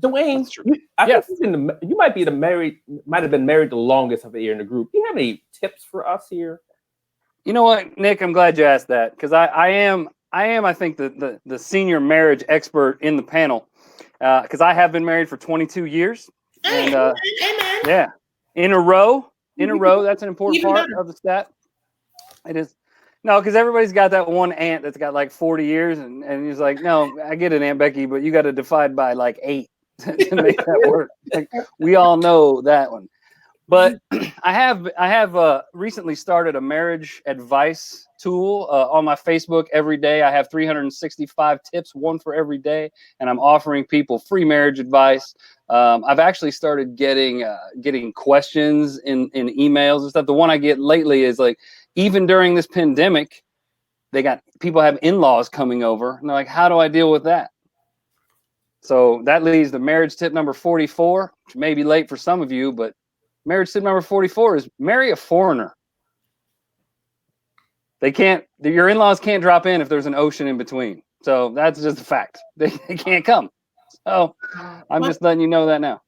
Dewayne, Yes. You might be might have been married the longest of here in the group. Do you have any tips for us here? You know what, Nick? I'm glad you asked that because I am, I think, the senior marriage expert in the panel because I have been married for 22 years. And yeah, in a row. That's an important part of the stat. It is. No, because everybody's got that one aunt that's got like 40 years, and he's like, no, I get it, Aunt Becky, but you got to divide by like 8 to make that work. Like, we all know that one. But I have recently started a marriage advice tool on my Facebook. Every day I have 365 tips, one for every day, and I'm offering people free marriage advice. I've actually started getting questions in emails and stuff. The one I get lately is like, even during this pandemic, people have in-laws coming over, and they're like, how do I deal with that? So that leads to marriage tip number 44, which may be late for some of you, but marriage tip number 44 is marry a foreigner. Your in-laws can't drop in if there's an ocean in between. So that's just a fact. They can't come. So I'm just letting you know that now.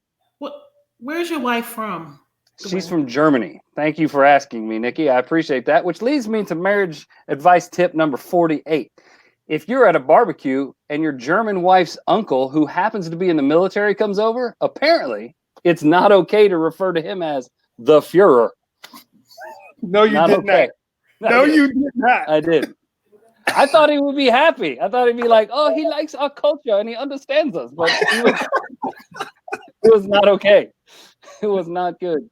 Where's your wife from? She's from Germany. Thank you for asking me, Nikki. I appreciate that, which leads me to marriage advice tip number 48. If you're at a barbecue and your German wife's uncle, who happens to be in the military, comes over, apparently it's not okay to refer to him as the Führer. No, you did not. No, you did not. I did. I thought he would be happy. I thought he'd be like, oh, he likes our culture and he understands us. But it was not okay. It was not good.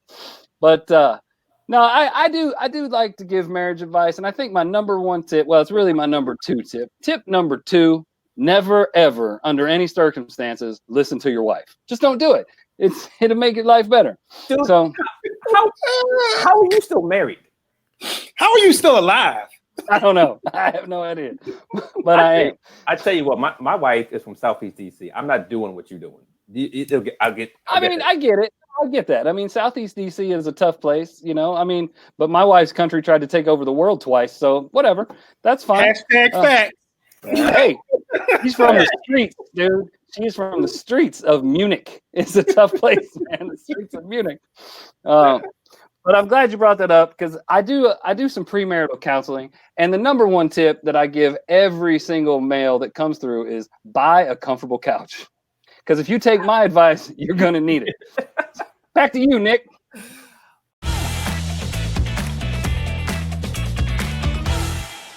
But no, I do like to give marriage advice. And I think my number one tip, well, it's really my number 2 tip. Tip number 2, never, ever, under any circumstances, listen to your wife. Just don't do it. It'll make your life better. Dude, so how are you still married? How are you still alive? I don't know. I have no idea. But I am. I tell you what, my wife is from Southeast DC. I'm not doing what you're doing. I get it. I get that. I mean, Southeast DC is a tough place, you know. I mean, but my wife's country tried to take over the world twice, so whatever. That's fine. #fact. Hey, she's from the streets, dude. She's from the streets of Munich. It's a tough place, man. The streets of Munich. But I'm glad you brought that up because I do some premarital counseling, and the number 1 tip that I give every single male that comes through is buy a comfortable couch. Because if you take my advice, you're going to need it. Back to you, Nick.